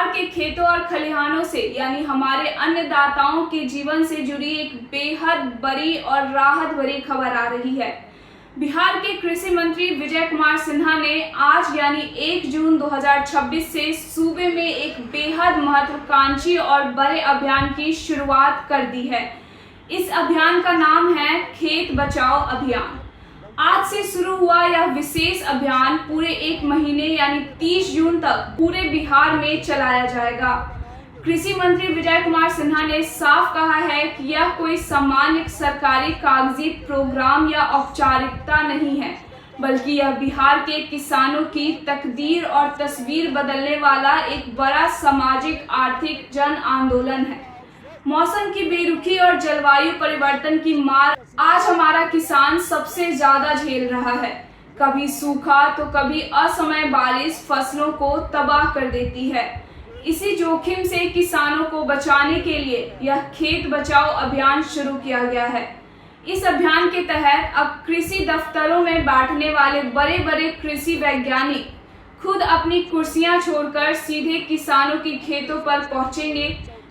बिहार के खेतों और खलिहानों से यानी हमारे अन्नदाताओं के जीवन से जुड़ी एक बेहद बड़ी और राहत भरी खबर आ रही है। बिहार के कृषि मंत्री विजय कुमार सिन्हा ने आज यानी 1 जून 2026 से सूबे में एक बेहद महत्वाकांक्षी और बड़े अभियान की शुरुआत कर दी है। इस अभियान का नाम है खेत बचाओ अभियान। आज से शुरू हुआ यह विशेष अभियान पूरे 1 महीने यानी 30 जून तक पूरे बिहार में चलाया जाएगा। कृषि मंत्री विजय कुमार सिन्हा ने साफ कहा है कि यह कोई सामान्य सरकारी कागजी प्रोग्राम या औपचारिकता नहीं है, बल्कि यह बिहार के किसानों की तकदीर और तस्वीर बदलने वाला एक बड़ा सामाजिक आर्थिक जन आंदोलन है। मौसम की बेरुखी और जलवायु परिवर्तन की मार आज हमारा किसान सबसे ज्यादा झेल रहा है। कभी सूखा तो कभी असमय बारिश फसलों को तबाह कर देती है। इसी जोखिम से किसानों को बचाने के लिए यह खेत बचाओ अभियान शुरू किया गया है। इस अभियान के तहत अब कृषि दफ्तरों में बैठने वाले बड़े बड़े कृषि वैज्ञानिक खुद अपनी कुर्सियां छोड़कर सीधे किसानों के खेतों पर पहुंचेंगे।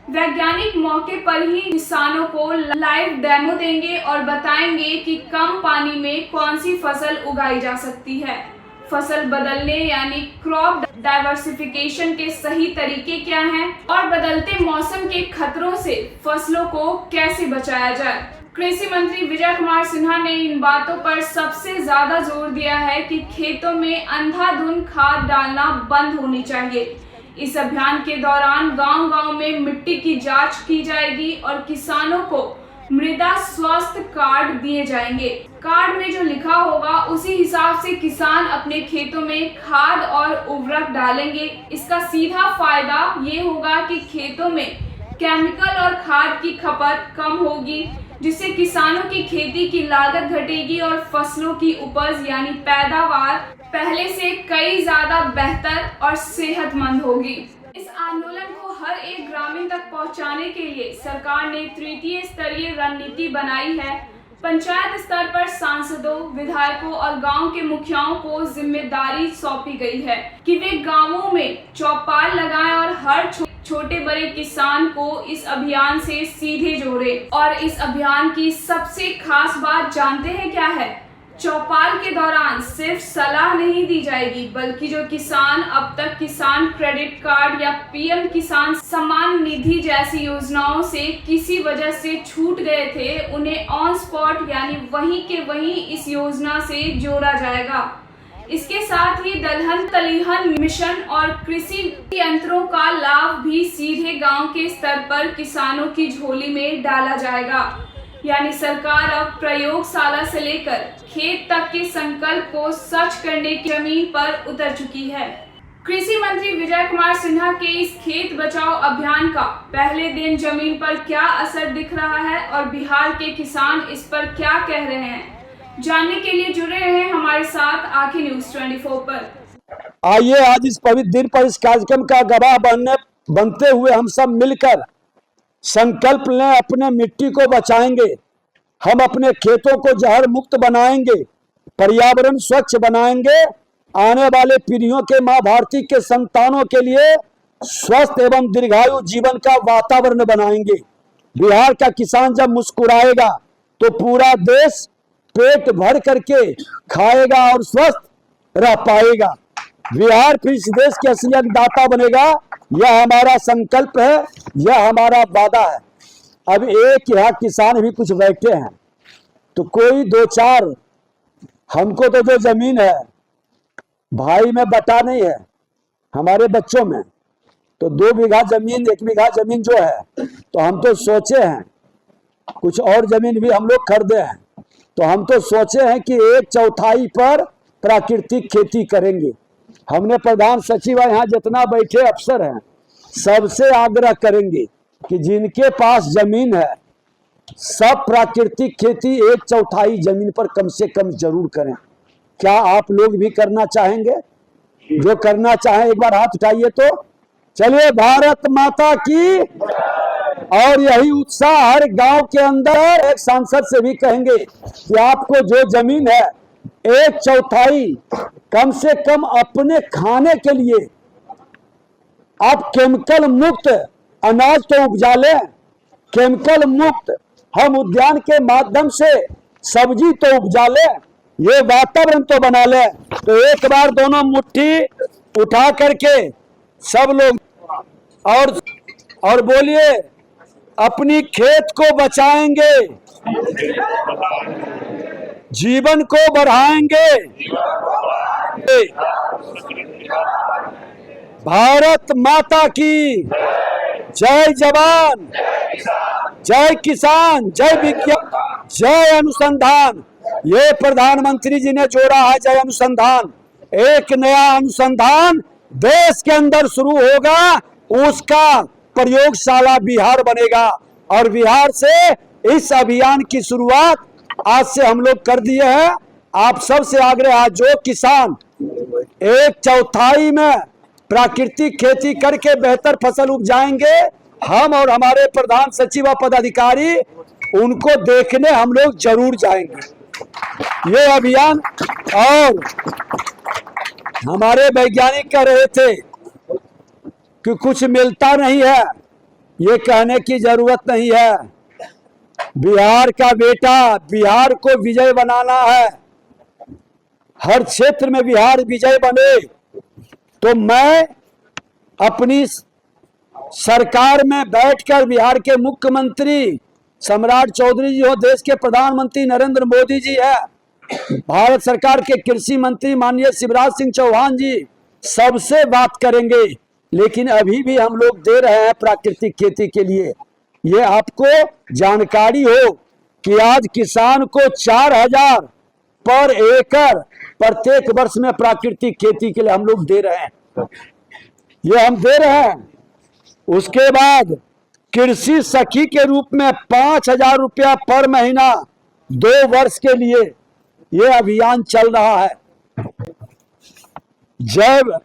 वैज्ञानिक मौके पर ही किसानों को लाइव डेमो देंगे और बताएंगे कि कम पानी में कौन सी फसल उगाई जा सकती है, फसल बदलने यानी क्रॉप डाइवर्सिफिकेशन के सही तरीके क्या हैं और बदलते मौसम के खतरों से फसलों को कैसे बचाया जाए। कृषि मंत्री विजय कुमार सिन्हा ने इन बातों पर सबसे ज्यादा जोर दिया है कि खेतों में अंधाधुंध खाद डालना बंद होनी चाहिए। इस अभियान के दौरान गांव-गांव में मिट्टी की जांच की जाएगी और किसानों को मृदा स्वास्थ्य कार्ड दिए जाएंगे। कार्ड में जो लिखा होगा उसी हिसाब से किसान अपने खेतों में खाद और उर्वरक डालेंगे। इसका सीधा फायदा ये होगा कि खेतों में केमिकल और खाद की खपत कम होगी, जिससे किसानों की खेती की लागत घटेगी और फसलों की उपज यानी पैदावार पहले से कई ज्यादा बेहतर और सेहतमंद होगी। इस आंदोलन को हर एक ग्रामीण तक पहुंचाने के लिए सरकार ने तृतीय स्तरीय रणनीति बनाई है। पंचायत स्तर पर सांसदों, विधायकों और गांव के मुखियाओं को जिम्मेदारी सौंपी गई है कि वे गांवों में चौपाल लगाएं और हर छोटे बड़े किसान को इस अभियान से सीधे जोड़े। और इस अभियान की सबसे खास बात जानते हैं क्या है? चौपाल के दौरान सिर्फ सलाह नहीं दी जाएगी, बल्कि जो किसान अब तक किसान क्रेडिट कार्ड या पीएम किसान सम्मान निधि जैसी योजनाओं से किसी वजह से छूट गए थे, उन्हें ऑन स्पॉट यानी वहीं के वहीं इस योजना से जोड़ा जाएगा। इसके साथ ही दलहन तिलहन मिशन और कृषि यंत्रों का लाभ भी सीधे गांव के स्तर पर किसानों की झोली में डाला जाएगा। यानी सरकार अब प्रयोगशाला से लेकर खेत तक के संकल्प को सच करने की जमीन पर उतर चुकी है। कृषि मंत्री विजय कुमार सिन्हा के इस खेत बचाओ अभियान का पहले दिन जमीन पर क्या असर दिख रहा है और बिहार के किसान इस पर क्या कह रहे हैं, जानने के लिए जुड़े रहे हमारे साथ आंखें न्यूज 24 पर। आइए आज इस पवित्र दिन पर इस कार्यक्रम का गवाह बनते हुए हम सब मिलकर संकल्प लें, अपने मिट्टी को बचाएंगे, हम अपने खेतों को जहर मुक्त बनाएंगे, पर्यावरण स्वच्छ बनाएंगे, आने वाले पीढ़ियों के माँ भारती के संतानों के लिए स्वस्थ एवं दीर्घायु जीवन का वातावरण बनाएंगे। बिहार का किसान जब मुस्कुराएगा तो पूरा देश पेट भर करके खाएगा और स्वस्थ रह पाएगा। बिहार फिर इस देश के असली अन्नदाता बनेगा। यह हमारा संकल्प है, यह हमारा वादा है। अब एक यहाँ किसान भी कुछ बैठे हैं तो कोई 2-4, हमको तो जो जमीन है भाई में बटा नहीं है, हमारे बच्चों में तो 2 बीघा जमीन 1 बीघा जमीन जो है, तो हम तो सोचे हैं कुछ और जमीन भी हम लोग खरीदे हैं, तो हम तो सोचे हैं कि 1/4 पर प्राकृतिक खेती करेंगे। हमने प्रधान सचिव यहाँ जितना बैठे अफसर हैं सबसे आग्रह करेंगे कि जिनके पास जमीन है सब प्राकृतिक खेती 1/4 जमीन पर कम से कम जरूर करें। क्या आप लोग भी करना चाहेंगे? जो करना चाहें एक बार हाथ उठाइए तो। चलिए, भारत माता की। और यही उत्साह हर गांव के अंदर एक सांसद से भी कहेंगे कि आपको जो जमीन है 1/4 कम से कम अपने खाने के लिए आप केमिकल मुक्त अनाज तो उपजा लें, केमिकल मुक्त हम उद्यान के माध्यम से सब्जी तो उपजा लें, ये वातावरण तो बना लें। तो एक बार दोनों मुट्ठी उठा करके सब लोग और बोलिए, अपनी खेत को बचाएंगे, जीवन को बढ़ाएंगे, भारत माता की जय जवान, जय किसान, जय विज्ञान, जय अनुसंधान। ये प्रधानमंत्री जी ने जोड़ा है जय अनुसंधान। एक नया अनुसंधान देश के अंदर शुरू होगा, उसका प्रयोगशाला बिहार बनेगा। और बिहार से इस अभियान की शुरुआत आज से हम लोग कर दिए हैं। आप सबसे आग्रह है, जो किसान 1/4 में प्राकृतिक खेती करके बेहतर फसल उपजाएंगे, हम और हमारे प्रधान सचिव व पदाधिकारी उनको देखने हम लोग जरूर जाएंगे। ये अभियान, और हमारे वैज्ञानिक कह रहे थे कि कुछ मिलता नहीं है, ये कहने की जरूरत नहीं है। बिहार का बेटा, बिहार को विजय बनाना है, हर क्षेत्र में बिहार विजय बने। तो मैं अपनी सरकार में बैठकर बिहार के मुख्यमंत्री सम्राट चौधरी जी हो, देश के प्रधानमंत्री नरेंद्र मोदी जी है, भारत सरकार के कृषि मंत्री माननीय शिवराज सिंह चौहान जी, सबसे बात करेंगे। लेकिन अभी भी हम लोग दे रहे हैं प्राकृतिक खेती के लिए। ये आपको जानकारी हो कि आज किसान को 4,000 पर एकड़ प्रत्येक वर्ष में प्राकृतिक खेती के लिए हम लोग दे रहे हैं, ये हम दे रहे हैं। उसके बाद कृषि सखी के रूप में 5,000 रुपया पर महीना 2 वर्ष के लिए ये अभियान चल रहा है। जैव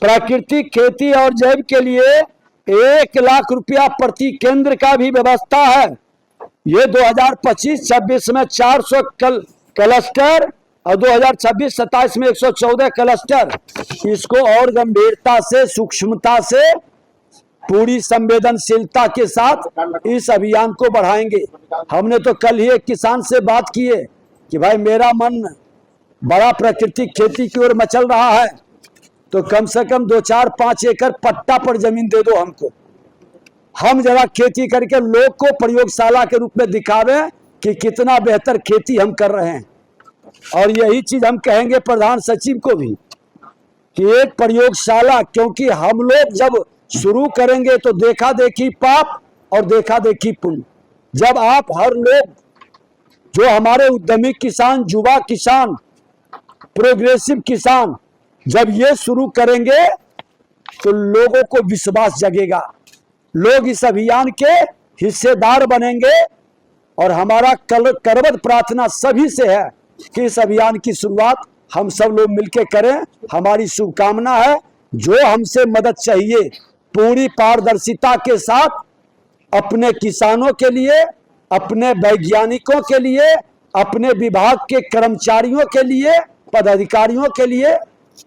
प्राकृतिक खेती और जैव के लिए 1 लाख रुपया प्रति केंद्र का भी व्यवस्था है। ये 2025-26 में 400 क्लस्टर और 2026-27 में 114 क्लस्टर। इसको और गंभीरता से, सूक्ष्मता से, पूरी संवेदनशीलता के साथ इस अभियान को बढ़ाएंगे। हमने तो कल ही एक किसान से बात की है कि भाई मेरा मन बड़ा प्राकृतिक खेती की ओर मचल रहा है, तो कम से कम 2-4-5 एकड़ पट्टा पर जमीन दे दो हमको, हम जरा खेती करके लोग को प्रयोगशाला के रूप में दिखावे कि कितना बेहतर खेती हम कर रहे हैं। और यही चीज हम कहेंगे प्रधान सचिव को भी कि एक प्रयोगशाला, क्योंकि हम लोग जब शुरू करेंगे तो देखा देखी पाप और देखा देखी पुण्य। जब आप हर लोग, जो हमारे उद्यमी किसान, युवा किसान, प्रोग्रेसिव किसान, जब ये शुरू करेंगे तो लोगों को विश्वास जगेगा, लोग इस अभियान के हिस्सेदार बनेंगे। और हमारा करबद्ध प्रार्थना सभी से है कि इस अभियान की शुरुआत हम सब लोग मिलकर करें। हमारी शुभकामना है, जो हमसे मदद चाहिए पूरी पारदर्शिता के साथ अपने किसानों के लिए, अपने वैज्ञानिकों के लिए, अपने विभाग के कर्मचारियों के लिए, पदाधिकारियों के लिए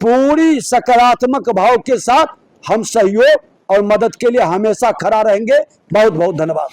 पूरी सकारात्मक भाव के साथ हम सहयोग और मदद के लिए हमेशा खड़ा रहेंगे। बहुत बहुत धन्यवाद।